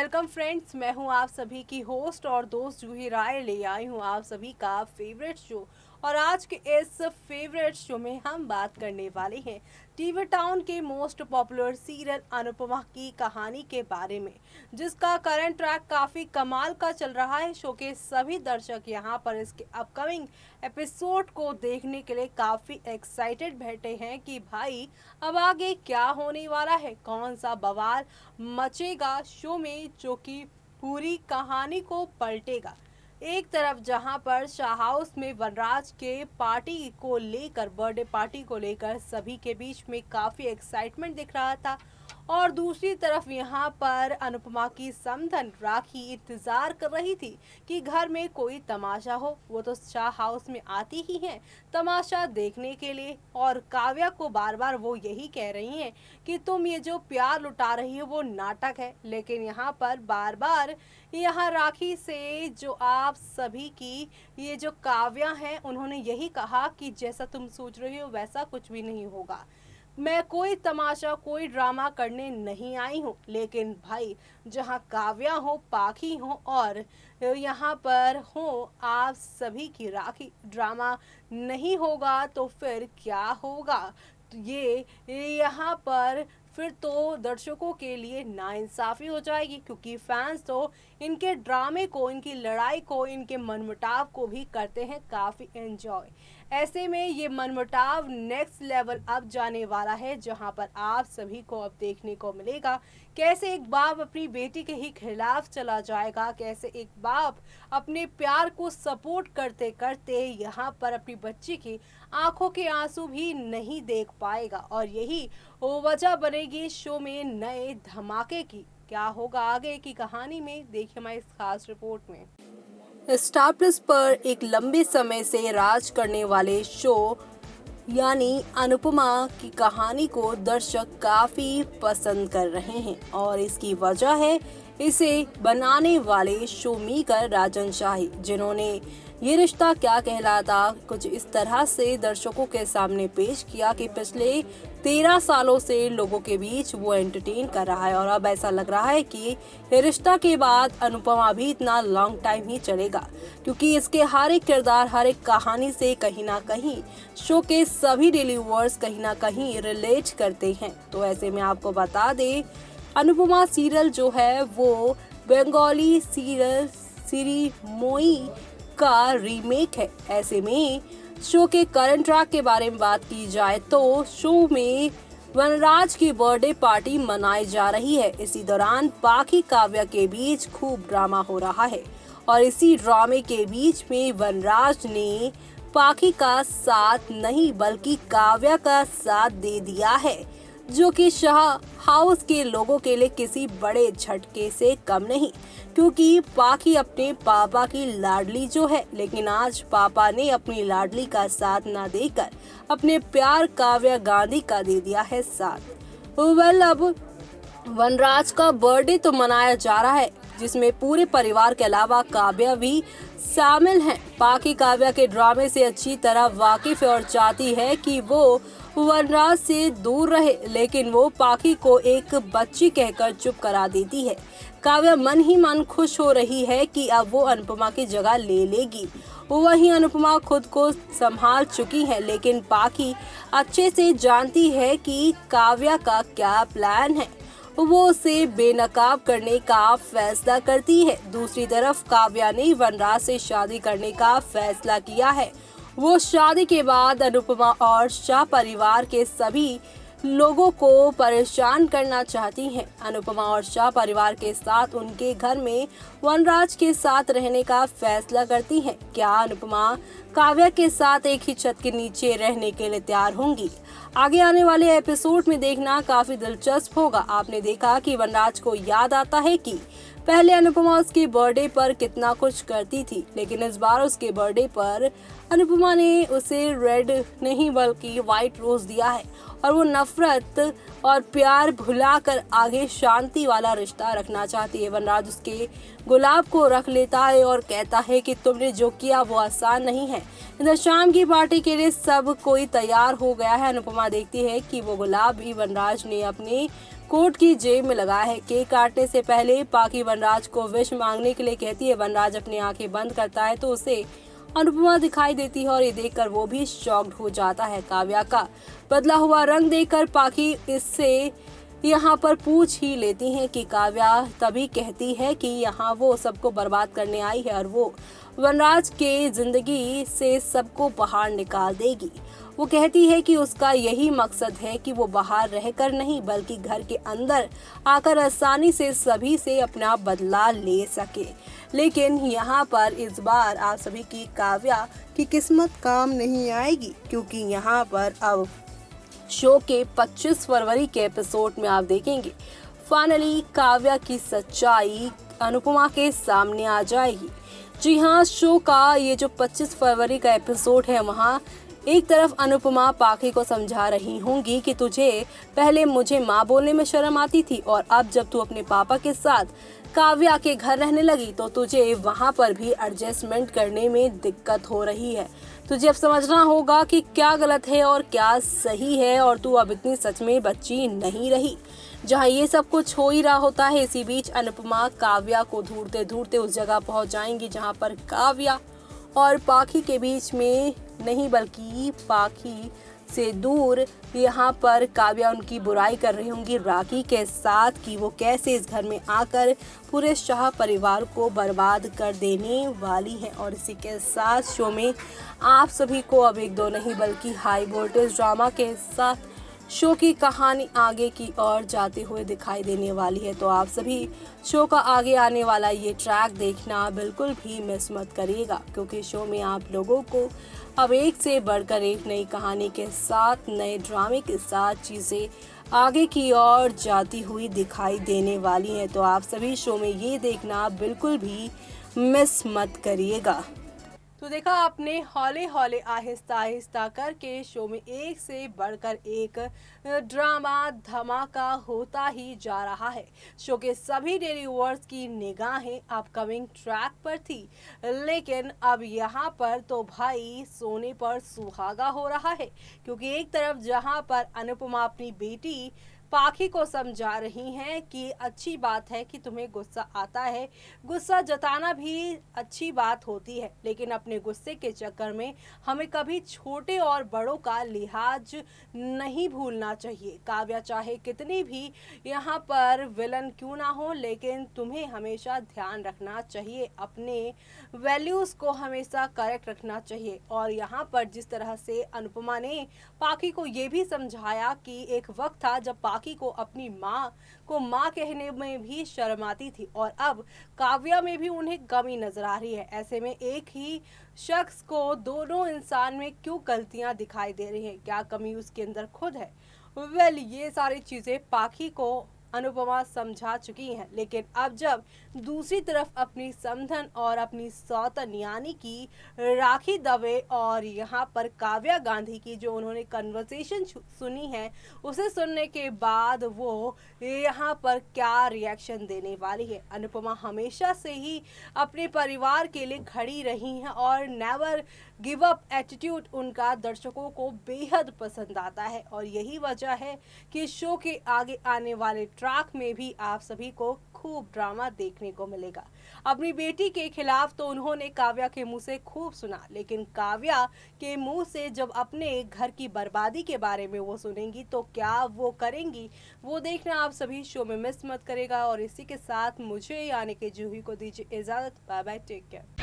Welcome friends, मैं हूं आप सभी की होस्ट और दोस्त जूही राय। ले आई हूं आप सभी का फेवरेट शो। और आज के इस फेवरेट शो में हम बात करने वाले हैं टीवी टाउन के मोस्ट पॉपुलर सीरियल अनुपमा की कहानी के बारे में, जिसका करंट ट्रैक काफ़ी कमाल का चल रहा है। शो के सभी दर्शक यहां पर इसके अपकमिंग एपिसोड को देखने के लिए काफ़ी एक्साइटेड बैठे हैं कि भाई अब आगे क्या होने वाला है, कौन सा बवाल मचेगा शो में जो कि पूरी कहानी को पलटेगा। एक तरफ जहां पर शाह हाउस में वनराज के पार्टी को लेकर, बर्थडे पार्टी को लेकर सभी के बीच में काफ़ी एक्साइटमेंट दिख रहा था, और दूसरी तरफ यहां पर अनुपमा की समधन राखी इंतजार कर रही थी कि घर में कोई तमाशा हो। वो तो शाह हाउस में आती ही हैं तमाशा देखने के लिए, और काव्या को बार बार वो यही कह रही हैं कि तुम ये जो प्यार लुटा रही हो वो नाटक है। लेकिन यहाँ पर बार बार यहाँ राखी से जो आप सभी की ये जो काव्या हैं, उन्होंने यही कहा कि जैसा तुम सोच रही हो वैसा कुछ भी नहीं होगा। मैं कोई तमाशा, कोई ड्रामा करने नहीं आई हूँ। लेकिन भाई जहाँ काव्या हो, पाखी हो और यहाँ पर हो आप सभी की राखी, ड्रामा नहीं होगा तो फिर क्या होगा? तो ये यहाँ पर फिर तो दर्शकों के लिए नाइंसाफ़ी हो जाएगी, क्योंकि फैंस तो इनके ड्रामे को, इनकी लड़ाई को, इनके मनमुटाव को भी करते हैं काफ़ी एंजॉय। ऐसे में ये मनमुटाव नेक्स्ट लेवल अब जाने वाला है, जहां पर आप सभी को अब देखने को मिलेगा कैसे एक बाप अपनी बेटी के ही खिलाफ चला जाएगा, कैसे एक बाप अपने प्यार को सपोर्ट करते करते यहाँ पर अपनी बच्ची की आंखों के आंसू भी नहीं देख पाएगा। और यही वो वजह बनेगी शो में नए धमाके की। क्या होगा आगे की कहानी में, देखिए हमारी इस खास रिपोर्ट में। स्टार प्लस पर एक लंबे समय से राज करने वाले शो यानी अनुपमा की कहानी को दर्शक काफी पसंद कर रहे हैं, और इसकी वजह है इसे बनाने वाले शो मेकर राजन शाही, जिन्होंने ये रिश्ता क्या कहलाता कुछ इस तरह से दर्शकों के सामने पेश किया कि पिछले 13 सालों से लोगों के बीच वो एंटरटेन कर रहा है। और अब ऐसा लग रहा है कि ये रिश्ता के बाद अनुपमा भी इतना लॉन्ग टाइम ही चलेगा, क्योंकि इसके हर एक किरदार, हर एक कहानी से कहीं ना कहीं शो के सभी डेली व्यूअर्स कहीं ना कहीं रिलेट करते हैं। तो ऐसे में आपको बता दें, अनुपमा सीरियल जो है वो बंगाली सीरियल सिरीमोई का रीमेक है। ऐसे में शो के करंट ट्रैक के बारे में बात की जाए तो शो में वनराज की बर्थडे पार्टी मनाई जा रही है। इसी दौरान पाखी काव्या के बीच खूब ड्रामा हो रहा है, और इसी ड्रामे के बीच में वनराज ने पाखी का साथ नहीं बल्कि काव्या का साथ दे दिया है, जो कि शाह हाउस के लोगों के लिए किसी बड़े झटके से कम नहीं, क्योंकि पाखी अपने पापा की लाडली जो है, लेकिन आज पापा ने अपनी लाडली का साथ ना देकर अपने प्यार काव्या गांधी का दे दिया है साथ। अब वनराज का बर्थडे तो मनाया जा रहा है, जिसमें पूरे परिवार के अलावा काव्या भी शामिल हैं। पाखी काव्या के ड्रामे से अच्छी तरह वाकिफ है और चाहती है कि वो वनराज से दूर रहे, लेकिन वो पाखी को एक बच्ची कहकर चुप करा देती है। काव्या मन ही मन खुश हो रही है कि अब वो अनुपमा की जगह ले लेगी। वहीं अनुपमा खुद को संभाल चुकी है, लेकिन पाखी अच्छे से जानती है कि काव्या का क्या प्लान है। वो उसे बेनकाब करने का फैसला करती है। दूसरी तरफ काव्या ने वनराज से शादी करने का फैसला किया है। वो शादी के बाद अनुपमा और शाह परिवार के सभी लोगों को परेशान करना चाहती हैं। अनुपमा और शाह परिवार के साथ उनके घर में वनराज के साथ रहने का फैसला करती हैं। क्या अनुपमा काव्या के साथ एक ही छत के नीचे रहने के लिए तैयार होंगी? आगे आने वाले एपिसोड में देखना काफी दिलचस्प होगा। आपने देखा कि वनराज को याद आता है कि पहले अनुपमा उसके बर्थडे पर कितना कुछ करती थी, लेकिन इस बार उसके बर्थडे पर अनुपमा ने उसे रेड नहीं बल्कि व्हाइट रोज दिया है, और वो नफरत और प्यार भुलाकर आगे शांति वाला रिश्ता रखना चाहती है। वनराज उसके गुलाब को रख लेता है और कहता है कि तुमने जो किया वो आसान नहीं है। इधर शाम की पार्टी के लिए सब कोई तैयार हो गया है। अनुपमा देखती है कि वो गुलाब भी वनराज ने अपने कोट की जेब में लगा है। केक काटने से पहले पाखी वनराज को विश मांगने के लिए कहती है। वनराज अपनी आंखें बंद करता है तो उसे अनुपमा दिखाई देती है और ये देखकर वो भी शॉक्ड हो जाता है। काव्या का बदला हुआ रंग देखकर पाखी इससे यहाँ पर पूछ ही लेती हैं कि काव्या तभी कहती है कि यहाँ वो सबको बर्बाद करने आई है और वो वनराज के जिंदगी से सबको बाहर निकाल देगी। वो कहती है कि उसका यही मकसद है कि वो बाहर रहकर नहीं बल्कि घर के अंदर आकर आसानी से सभी से अपना बदला ले सके। लेकिन यहाँ पर इस बार आप सभी की काव्या की किस्मत काम नहीं आएगी, क्योंकि यहाँ पर अब शो के 25 फरवरी के एपिसोड में आप देखेंगे फाइनली काव्या की सच्चाई अनुपमा के सामने आ जाएगी। जी हाँ, शो का ये जो 25 फरवरी का एपिसोड है, वहाँ एक तरफ अनुपमा पाखी को समझा रही होंगी कि तुझे पहले मुझे माँ बोलने में शर्म आती थी और अब जब तू अपने पापा के साथ काव्या के घर रहने लगी तो तुझे वहाँ पर भी एडजस्टमेंट करने में दिक्कत हो रही है। तुझे अब समझना होगा कि क्या गलत है और क्या सही है और तू अब इतनी सच में बच्ची नहीं रही। जहाँ ये सब कुछ हो ही रहा होता है, इसी बीच अनुपमा काव्या को ढूंढते ढूंढते उस जगह पहुँच जाएंगी जहाँ पर काव्या और पाखी के बीच में नहीं बल्कि पाखी से दूर यहाँ पर काव्या उनकी बुराई कर रही होंगी राखी के साथ कि वो कैसे इस घर में आकर पूरे शाह परिवार को बर्बाद कर देने वाली है। और इसी के साथ शो में आप सभी को अब एक दो नहीं बल्कि हाई वोल्टेज ड्रामा के साथ शो की कहानी आगे की ओर जाते हुए दिखाई देने वाली है। तो आप सभी शो का आगे आने वाला ये ट्रैक देखना बिल्कुल भी मिस मत करिएगा, क्योंकि शो में आप लोगों को अब एक से बढ़कर एक नई कहानी के साथ नए ड्रामे के साथ चीज़ें आगे की ओर जाती हुई दिखाई देने वाली हैं। तो आप सभी शो में ये देखना बिल्कुल भी मिस मत करिएगा। तो देखा आपने हौले हौले आहिस्ता आहिस्ता करके शो में एक से बढ़कर एक ड्रामा धमाका होता ही जा रहा है। शो के सभी डेली व्यूअर्स की निगाहें अपकमिंग ट्रैक पर थी, लेकिन अब यहाँ पर तो भाई सोने पर सुहागा हो रहा है, क्योंकि एक तरफ जहाँ पर अनुपमा अपनी बेटी पाखी को समझा रही हैं कि अच्छी बात है कि तुम्हें गुस्सा आता है, गुस्सा जताना भी अच्छी बात होती है, लेकिन अपने गुस्से के चक्कर में हमें कभी छोटे और बड़ों का लिहाज नहीं भूलना चाहिए। काव्या चाहे कितनी भी यहाँ पर विलन क्यों ना हो, लेकिन तुम्हें हमेशा ध्यान रखना चाहिए, अपने वैल्यूज़ को हमेशा करेक्ट रखना चाहिए। और यहाँ पर जिस तरह से अनुपमा ने पाखी को ये भी समझाया कि एक वक्त था जब पाखी को अपनी माँ को माँ कहने में भी शर्म आती थी और अब काव्या में भी उन्हें कमी नजर आ रही है। ऐसे में एक ही शख्स को दोनों इंसान में क्यों गलतियां दिखाई दे रही हैं, क्या कमी उसके अंदर खुद है? ये सारी चीजें पाखी को अनुपमा समझा चुकी हैं, लेकिन अब जब दूसरी तरफ अपनी समधन और अपनी सौतन यानी कि राखी दवे और यहाँ पर काव्या गांधी की जो उन्होंने कन्वर्सेशन सुनी है, उसे सुनने के बाद वो यहाँ पर क्या रिएक्शन देने वाली है। अनुपमा हमेशा से ही अपने परिवार के लिए खड़ी रही हैं और नेवर गिव अप एटीट्यूड उनका दर्शकों को बेहद पसंद आता है, और यही वजह है कि शो के आगे आने वाले ट्रैक में भी आप सभी को खूब ड्रामा देखने को मिलेगा। अपनी बेटी के खिलाफ तो उन्होंने काव्या के मुंह से खूब सुना, लेकिन काव्या के मुंह से जब अपने घर की बर्बादी के बारे में वो सुनेंगी तो क्या वो करेंगी, वो देखना आप सभी शो में मिस मत करेगा। और इसी के साथ मुझे यानी कि जूही को दीजिए इजाजत। Bye bye, take care.